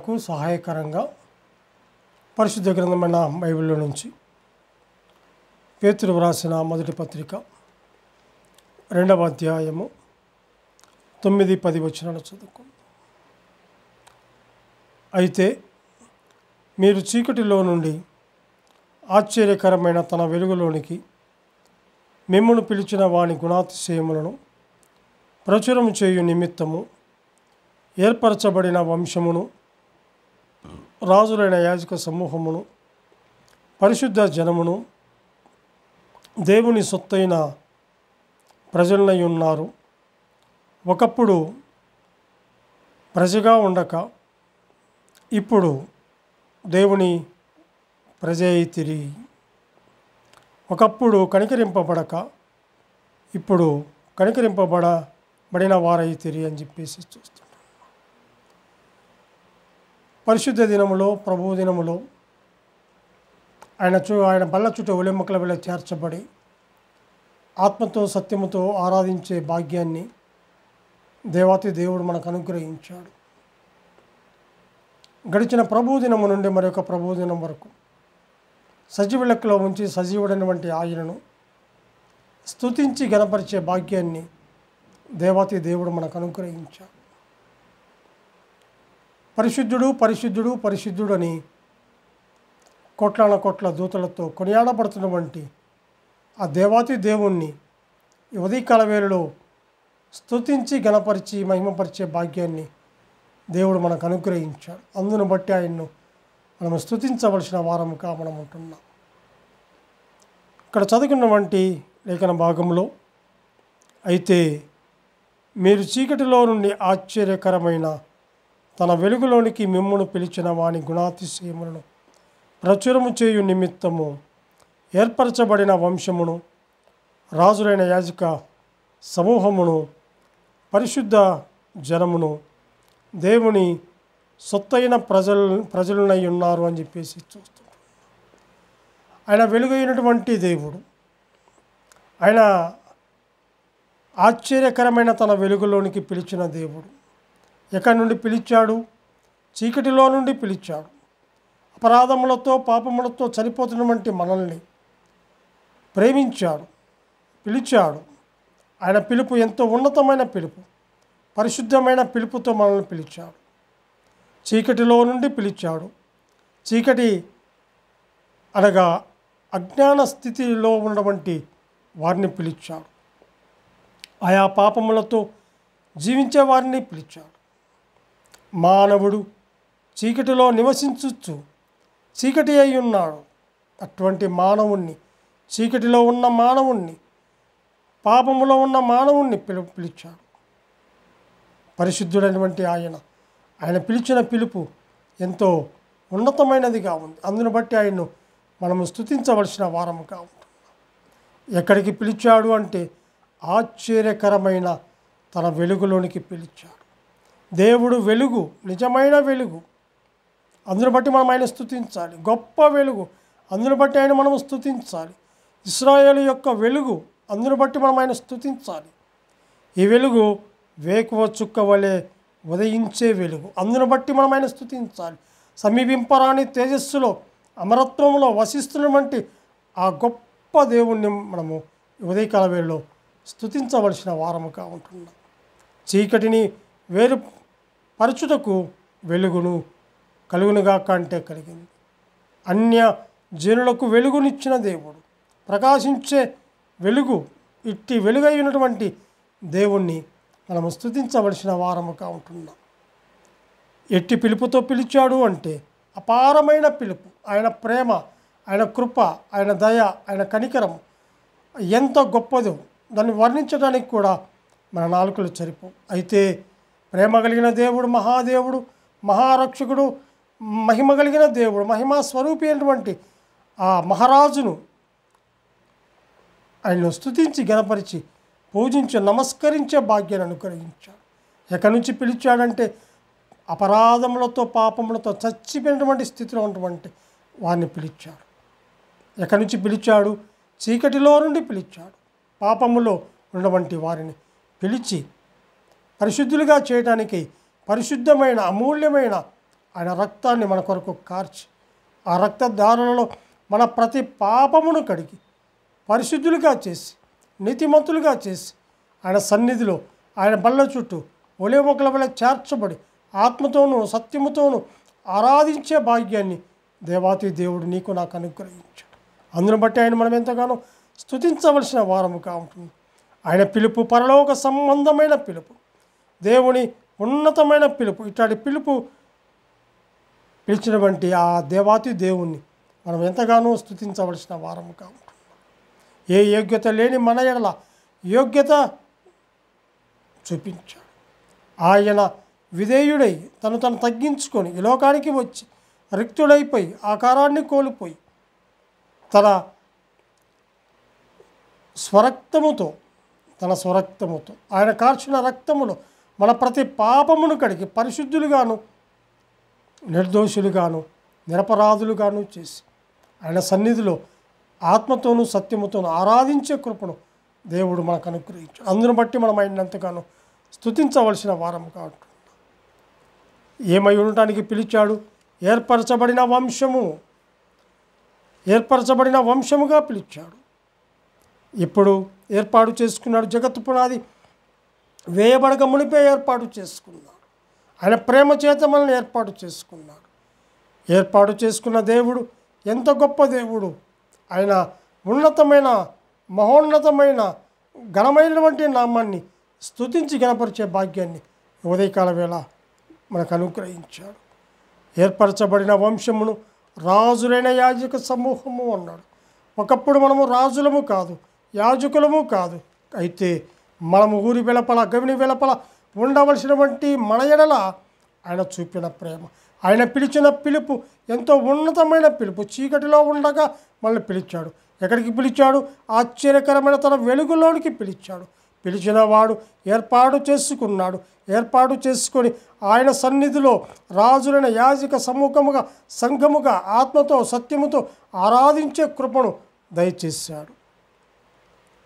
మనకు సహాయకరంగా పరిశుద్ధ గ్రంథమైన బైబిల్లో నుంచి పేతురు వ్రాసిన మొదటి పత్రిక 2వ అధ్యాయము 9-10 వచనాలు చదువుకుందాం. అయితే మీరు చీకటిలో నుండి ఆశ్చర్యకరమైన తన వెలుగులోనికి మిమ్మును పిలిచిన వాని గుణాతిశయములను ప్రచురము చేయు నిమిత్తము ఏర్పరచబడిన వంశమును, రాజులైన యాజక సమూహమును, పరిశుద్ధ జనమును, దేవుని సొత్తైన ప్రజలనై ఉన్నారు. ఒకప్పుడు ప్రజగా ఉండక ఇప్పుడు దేవుని ప్రజ అయితిరి. ఒకప్పుడు కనికరింపబడక ఇప్పుడు కనికరింపబడిన వారైతిరి అని చెప్పేసి చూస్తున్నాం. పరిశుద్ధ దినములో, ప్రభువు దినములో ఆయన బల్ల చుట్టూ ఒలిముక్కల వల్ల చేర్చబడి ఆత్మతో సత్యముతో ఆరాధించే భాగ్యాన్ని దేవాతి దేవుడు మనకు అనుగ్రహించాడు. గడిచిన ప్రభువు దినము నుండి మరొక ప్రభువు దినం వరకు సజీవ లెక్కలో ఉంచి సజీవుడైనటువంటి ఆయనను స్తుతించి గణపరిచే భాగ్యాన్ని దేవాతి దేవుడు మనకు అనుగ్రహించాడు. పరిశుద్ధుడు పరిశుద్ధుడు పరిశుద్ధుడు అని కోట్ల దూతలతో కొనియాడబడుతున్నటువంటి ఆ దేవాతి దేవుణ్ణి ఈ ఉదయకాల వేళలో స్తుతించి గణపరిచి మహిమపరిచే భాగ్యాన్ని దేవుడు మనకు అనుగ్రహించాడు. అందును బట్టి ఆయన్ను మనం స్తుతించవలసిన వారముగా మనం ఉంటున్నాం. ఇక్కడ చదువుకున్నటువంటి లేఖన భాగంలో అయితే మీరు చీకటిలో నుండి ఆశ్చర్యకరమైన తన వెలుగులోనికి మిమ్మును పిలిచిన వాని గుణాతిశయములను ప్రచురము చేయు నిమిత్తము ఏర్పరచబడిన వంశమును, రాజులైన యాజక సమూహమును, పరిశుద్ధ జనమును, దేవుని సొత్తైన ప్రజలనై ఉన్నారు అని చెప్పేసి చూస్తున్నాం. ఆయన వెలుగైనటువంటి దేవుడు, ఆయన ఆశ్చర్యకరమైన తన వెలుగులోనికి పిలిచిన దేవుడు. ఎక్కడి నుండి పిలిచాడు? చీకటిలో నుండి పిలిచాడు. అపరాధములతో పాపములతో చనిపోతున్నటువంటి మనల్ని ప్రేమించాడు, పిలిచాడు. ఆయన పిలుపు ఎంతో ఉన్నతమైన పిలుపు, పరిశుద్ధమైన పిలుపుతో మనల్ని పిలిచాడు. చీకటిలో నుండి పిలిచాడు. చీకటి అనగా అజ్ఞాన స్థితిలో ఉన్నటువంటి వారిని పిలిచాడు. ఆయా పాపములతో జీవించే వారిని పిలిచాడు. మానవుడు చీకటిలో నివసించుచు చీకటి అయి ఉన్నాడు. అటువంటి మానవుణ్ణి, చీకటిలో ఉన్న మానవుణ్ణి, పాపములో ఉన్న మానవుణ్ణి పిలిచాడు. పరిశుద్ధుడైనటువంటి ఆయన పిలిచిన పిలుపు ఎంతో ఉన్నతమైనదిగా ఉంది. అందును బట్టి ఆయన్ను మనము స్తుతించవలసిన వారముగా ఉంటుంది. ఎక్కడికి పిలిచాడు అంటే ఆశ్చర్యకరమైన తన వెలుగులోనికి పిలిచాడు. దేవుడు వెలుగు, నిజమైన వెలుగు. అందును బట్టి మనం ఆయన స్తుతించాలి. గొప్ప వెలుగు, అందును బట్టి ఆయన మనము స్తుతించాలి. ఇశ్రాయేలు యొక్క వెలుగు, అందును బట్టి మనం ఆయన స్తుతించాలి. ఈ వెలుగు వేకువ చుక్క వలె ఉదయించే వెలుగు, అందును బట్టి మనం ఆయన స్తుతించాలి. సమీపింపరాని తేజస్సులో, అమరత్వంలో వసిస్తున్నటువంటి ఆ గొప్ప దేవుణ్ణి మనము ఉదయకాల వేళలో స్తుతించవలసిన వారముగా ఉంటున్నాం. చీకటిని వేరుపరచుటకు వెలుగును కలుగునుగాక అంటే కలిగింది. అన్య జనులకు వెలుగునిచ్చిన దేవుడు, ప్రకాశించే వెలుగు, ఇట్టి వెలుగై ఉన్నటువంటి దేవుణ్ణి మనము స్తుతించవలసిన వారముగా ఉంటున్నాం. ఎట్టి పిలుపుతో పిలిచాడు అంటే అపారమైన పిలుపు. ఆయన ప్రేమ, ఆయన కృప, ఆయన దయ, ఆయన కనికరం ఎంత గొప్పదో దాన్ని వర్ణించడానికి కూడా మన నాలుకలు సరిపోవు. అయితే ప్రేమ కలిగిన దేవుడు, మహాదేవుడు, మహారక్షకుడు, మహిమ కలిగిన దేవుడు, మహిమా స్వరూపి అయినటువంటి ఆ మహారాజును ఆయన్ను స్తుతించి గణపరిచి పూజించి నమస్కరించే భాగ్యాన్ని అనుగ్రహించాడు. ఎక్కడి నుంచి పిలిచాడంటే అపరాధములతో పాపములతో చచ్చిపోయినటువంటి స్థితిలో ఉన్నటువంటి వారిని పిలిచాడు. ఎక్కడి నుంచి పిలిచాడు? చీకటిలో నుండి పిలిచాడు. పాపములో ఉన్నటువంటి వారిని పిలిచి పరిశుద్ధులుగా చేయడానికి పరిశుద్ధమైన అమూల్యమైన ఆయన రక్తాన్ని మన కొరకు కార్చి ఆ రక్తధారణలో మన ప్రతి పాపమును కడిగి పరిశుద్ధులుగా చేసి నీతిమంతులుగా చేసి ఆయన సన్నిధిలో ఆయన బల్ల చుట్టూ ఒలివ మొక్కల వల్ల చేర్చబడి ఆత్మతోనూ సత్యముతోనూ ఆరాధించే భాగ్యాన్ని దేవాతి దేవుడు నీకు నాకు అనుగ్రహించాడు. అందును బట్టి ఆయన మనం ఎంతగానో స్తుతించవలసిన వారముగా ఉంటుంది. ఆయన పిలుపు పరలోక సంబంధమైన పిలుపు, దేవుని ఉన్నతమైన పిలుపు. ఇట్లాంటి పిలిచినటువంటి ఆ దేవాతి దేవుణ్ణి మనం ఎంతగానో స్తుతించవలసిన వారముగా ఉంటుంది. ఏ యోగ్యత లేని మన ఎడల యోగ్యత చూపించాడు. ఆయన విధేయుడై తను తగ్గించుకొని ఈ లోకానికి వచ్చి రిక్తుడైపోయి ఆకారాన్ని కోల్పోయి తన స్వరక్తముతో ఆయన కార్చిన రక్తములో మన ప్రతి పాపమును కడిగి పరిశుద్ధులుగాను నిర్దోషులుగాను నిరపరాధులుగాను చేసి ఆయన సన్నిధిలో ఆత్మతోనూ సత్యముతోనూ ఆరాధించే కృపను దేవుడు మనకు అనుగ్రహించాడు. అందును బట్టి మనం ఆయనంతగానో స్తుతించవలసిన వారముగా ఉంటున్నాం. ఏమై ఉండటానికి పిలిచాడు? ఏర్పరచబడిన వంశముగా పిలిచాడు. ఇప్పుడు ఏర్పాటు చేసుకున్నాడు. జగత్తు పునాది వేయబడక మునిపే ఏర్పాటు చేసుకున్నాడు. ఆయన ప్రేమ చేత మనల్ని ఏర్పాటు చేసుకున్నాడు. ఏర్పాటు చేసుకున్న దేవుడు ఎంత గొప్ప దేవుడు! ఆయన ఉన్నతమైన మహోన్నతమైన ఘనమైనటువంటి నామాన్ని స్తుతించి గణపరిచే భాగ్యాన్ని ఉదయకాల వేళ మనకు అనుగ్రహించాడు. ఏర్పరచబడిన వంశమును రాజులైన యాజక సమూహము అన్నాడు. ఒకప్పుడు మనము రాజులము కాదు, యాజకులము కాదు. అయితే మనము ఊరి వెలపల గవిని వెలపల ఉండవలసినటువంటి మన ఎడల ఆయన చూపిన ప్రేమ, ఆయన పిలిచిన పిలుపు ఎంతో ఉన్నతమైన పిలుపు. చీకటిలో ఉండగా మనల్ని పిలిచాడు. ఎక్కడికి పిలిచాడు? ఆశ్చర్యకరమైన తన వెలుగులోనికి పిలిచాడు. పిలిచిన వాడు ఏర్పాటు చేసుకొని ఆయన సన్నిధిలో రాజులైన యాజక సమూహముగా సంఘముగా ఆత్మతో సత్యముతో ఆరాధించే కృపను దయచేశాడు.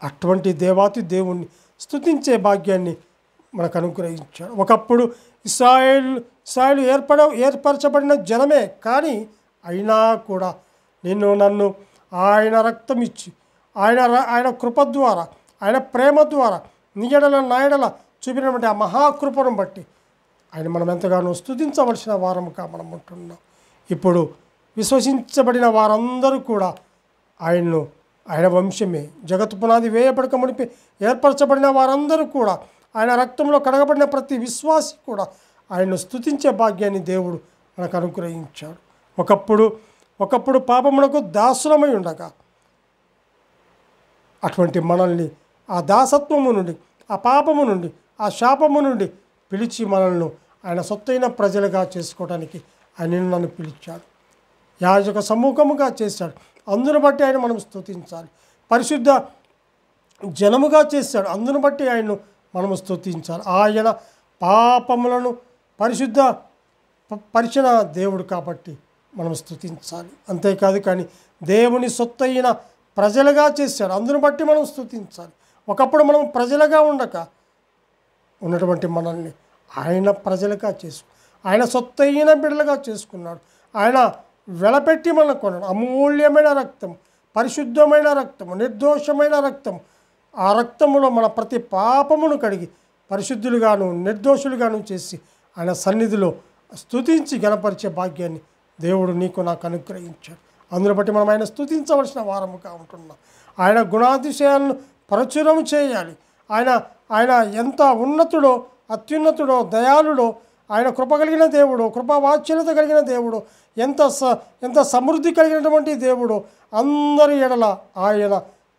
అటువంటి దేవాతి దేవుణ్ణి స్తుతించే భాగ్యాన్ని మనకు అనుగ్రహించాడు. ఒకప్పుడు ఇశ్రాయేలు ఏర్పరచబడిన జనమే, కానీ అయినా కూడా నన్ను ఆయన రక్తం ఇచ్చి ఆయన కృప ద్వారా ఆయన ప్రేమ ద్వారా నీయడల నాయడల చూపినటువంటి ఆ మహాకృపను బట్టి ఆయన మనం ఎంతగానో స్తుతించవలసిన వారముగా మనం ఉంటున్నాం. ఇప్పుడు విశ్వసించబడిన వారందరూ కూడా ఆయన వంశమే. జగత్తు పునాది వేయబడక మునిపి ఏర్పరచబడిన వారందరూ కూడా ఆయన రక్తంలో కడగబడిన ప్రతి విశ్వాసి కూడా ఆయన్ను స్తుతించే భాగ్యాన్ని దేవుడు మనకు అనుగ్రహించాడు. ఒకప్పుడు పాపమునకు దాసులమై ఉండగా అటువంటి మనల్ని ఆ దాసత్వము నుండి, ఆ పాపము నుండి, ఆ శాపము నుండి పిలిచి మనల్ని ఆయన సొత్తైన ప్రజలుగా చేసుకోవడానికి ఆయన నన్ను పిలిచాడు. యాజక సమూహముగా చేశాడు. అందును బట్టి ఆయన మనం స్తుతించాలి. పరిశుద్ధ జనముగా చేశాడు. అందును బట్టి ఆయన్ను మనము స్తుతించాలి. ఆయన పాపములను పరిచిన దేవుడు కాబట్టి మనం స్తుతించాలి. అంతేకాదు కానీ దేవుని సొత్తైన ప్రజలుగా చేశాడు. అందును బట్టి మనం స్తుతించాలి. ఒకప్పుడు మనం ప్రజలుగా ఉన్నటువంటి మనల్ని ఆయన ప్రజలుగా ఆయన సొత్తైన బిడ్డలుగా చేసుకున్నాడు. ఆయన వెలపెట్టి మనం కొన్నాడు. అమూల్యమైన రక్తం, పరిశుద్ధమైన రక్తము, నిర్దోషమైన రక్తము. ఆ రక్తములో మన ప్రతి పాపమును కడిగి పరిశుద్ధులుగాను నిర్దోషులుగాను చేసి ఆయన సన్నిధిలో స్తుతించి గణపరిచే భాగ్యాన్ని దేవుడు నీకు నాకు అనుగ్రహించాడు. అందును బట్టి మనం ఆయన స్తుతించవలసిన వారముగా ఉంటున్నాం. ఆయన గుణాతిశయాలను ప్రచురము చేయాలి. ఆయన ఎంత ఉన్నతుడో, అత్యున్నతుడో, దయాళుడో, ఆయన కృప కలిగిన దేవుడు, కృపావాత్సల్యత కలిగిన దేవుడు, ఎంత సమృద్ధి కలిగినటువంటి దేవుడు. అందరి ఎడల ఆయన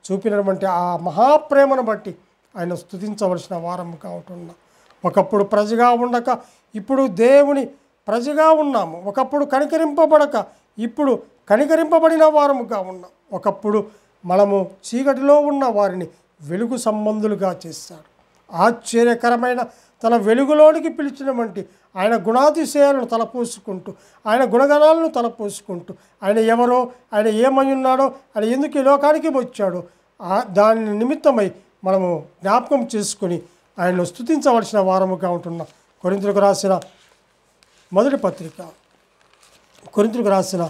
చూపినటువంటి ఆ మహాప్రేమను బట్టి ఆయన స్తుతించవలసిన వారముగా ఉంటున్నాం. ఒకప్పుడు ప్రజగా ఉండక ఇప్పుడు దేవుని ప్రజగా ఉన్నాము. ఒకప్పుడు కనికరింపబడక ఇప్పుడు కనికరింపబడిన వారముగా ఉన్నాం. ఒకప్పుడు మనము చీకటిలో ఉన్న వారిని వెలుగు సంబంధులుగా చేశాడు. ఆశ్చర్యకరమైన తన వెలుగులోనికి పిలిచినటువంటి ఆయన గుణాతిశయాలను తలపోసుకుంటూ, ఆయన గుణగణాలను తలపోసుకుంటూ, ఆయన ఎవరో, ఆయన ఏమై ఉన్నాడో, ఆయన ఎందుకు ఈ లోకానికి వచ్చాడో దాని నిమిత్తమై మనము జ్ఞాపకం చేసుకొని ఆయన్ను స్తుతించవలసిన వారముగా ఉంటున్నాం. కొరింథీయులకు రాసిన మొదటి పత్రిక కొరింథీయులకు రాసిన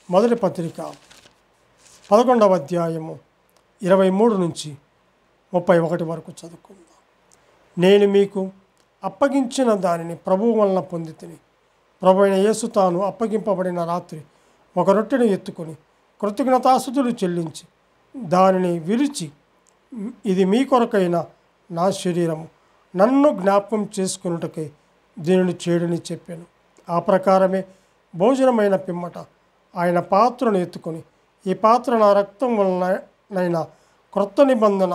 మొదటి పత్రిక 11వ అధ్యాయము 23 నుంచి 31 వరకు చదువుకుందాం. నేను మీకు అప్పగించిన దానిని ప్రభువు వలన పొందితిని. ప్రభు అయిన యేసు తాను అప్పగింపబడిన రాత్రి ఒక రొట్టెను ఎత్తుకొని కృతజ్ఞతాస్తుతులు చెల్లించి దానిని విరిచి, ఇది మీ కొరకైన నా శరీరము, నన్ను జ్ఞాపకం చేసుకొనుటకై దీనిని చేయడని చెప్పాను. ఆ ప్రకారమే భోజనమైన పిమ్మట ఆయన పాత్రను ఎత్తుకొని, ఈ పాత్ర నా రక్తం వలనైన క్రొత్త నిబంధన,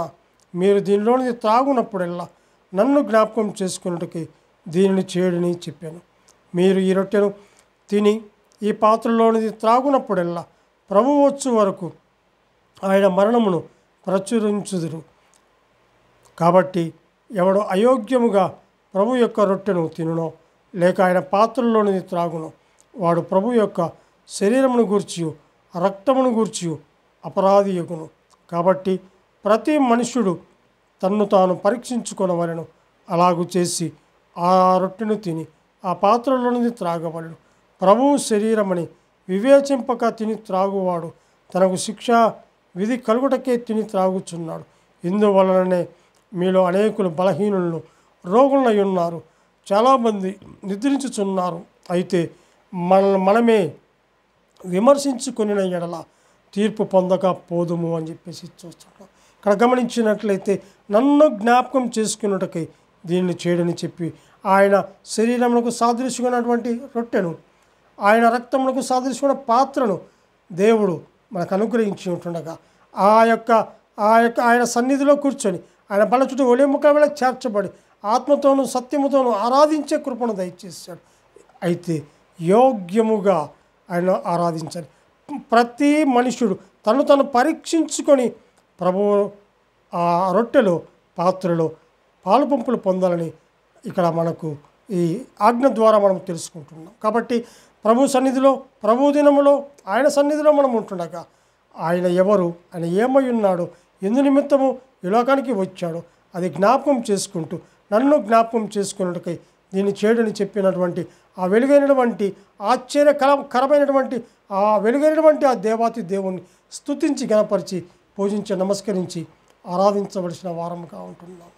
మీరు దీనిలోనిది త్రాగునప్పుడల్లా నన్ను జ్ఞాపకం చేసుకున్నట్టుకి దీనిని చేయడని చెప్పాను. మీరు ఈ రొట్టెను తిని ఈ పాత్రలోనిది త్రాగునప్పుడల్లా ప్రభువు వచ్చు వరకు ఆయన మరణమును ప్రచురించుదురు. కాబట్టి ఎవడు అయోగ్యముగా ప్రభు యొక్క రొట్టెను తినునో లేక ఆయన పాత్రలోనిది త్రాగునో వాడు ప్రభు యొక్క శరీరమును గూర్చియు రక్తమును గూర్చియు అపరాధి యగును. కాబట్టి ప్రతి మనుష్యుడు తన్ను తాను పరీక్షించుకొనవలెను. అలాగు చేసి ఆ రొట్టెను తిని ఆ పాత్రలోనిది త్రాగవలెను. ప్రభువు శరీరమని వివేచింపక తిని త్రాగువాడు తనకు శిక్షా విధి కలుగుటకే తిని త్రాగుచున్నాడు. ఇందువలననే మీలో అనేకులు బలహీనులను రోగులై ఉన్నారు, చాలామంది నిద్రించుచున్నారు. అయితే మనమే విమర్శించుకొనిన ఎడల తీర్పు పొందక పోదుము అని చెప్పేసి చూస్తున్నాం. ఇక్కడ గమనించినట్లయితే నన్ను జ్ఞాపకం చేసుకున్నటకై దీన్ని చేయడని చెప్పి ఆయన శరీరమునకు సాదృశ్యమైనటువంటి రొట్టెను, ఆయన రక్తమునకు సాదృశ్యమైన పాత్రను దేవుడు మనకు అనుగ్రహించి ఉంటుండగా ఆయన సన్నిధిలో కూర్చొని ఆయన బల చుట్టూ ఒలిముక వేళ చేర్చబడి ఆత్మతోనూ సత్యముతోనూ ఆరాధించే కృపను దయచేశాడు. అయితే యోగ్యముగా ఆయన ఆరాధించాలి. ప్రతి మనుషుడు తను పరీక్షించుకొని ప్రభువు ఆ రొట్టెలో పాత్రలో పాలు పంపులు పొందాలని ఇక్కడ మనకు ఈ ఆజ్ఞ ద్వారా మనం తెలుసుకుంటున్నాం. కాబట్టి ప్రభు సన్నిధిలో, ప్రభు దినములో ఆయన సన్నిధిలో మనం ఉంటుండగా ఆయన ఎవరు, ఆయన ఏమై ఉన్నాడో, ఎందు నిమిత్తము ఈ లోకానికి వచ్చాడో అది జ్ఞాపకం చేసుకుంటూ నన్ను జ్ఞాపకం చేసుకున్నట్టుకై దీన్ని చేయడని చెప్పినటువంటి ఆ వెలుగైనటువంటి ఆశ్చర్యకరమైనటువంటి ఆ వెలుగైనటువంటి ఆ దేవాతి దేవుణ్ణి స్తుతించి గణపరిచి పూజించి నమస్కరించి ఆరాధించవలసిన వారముగా ఉంటున్నాం.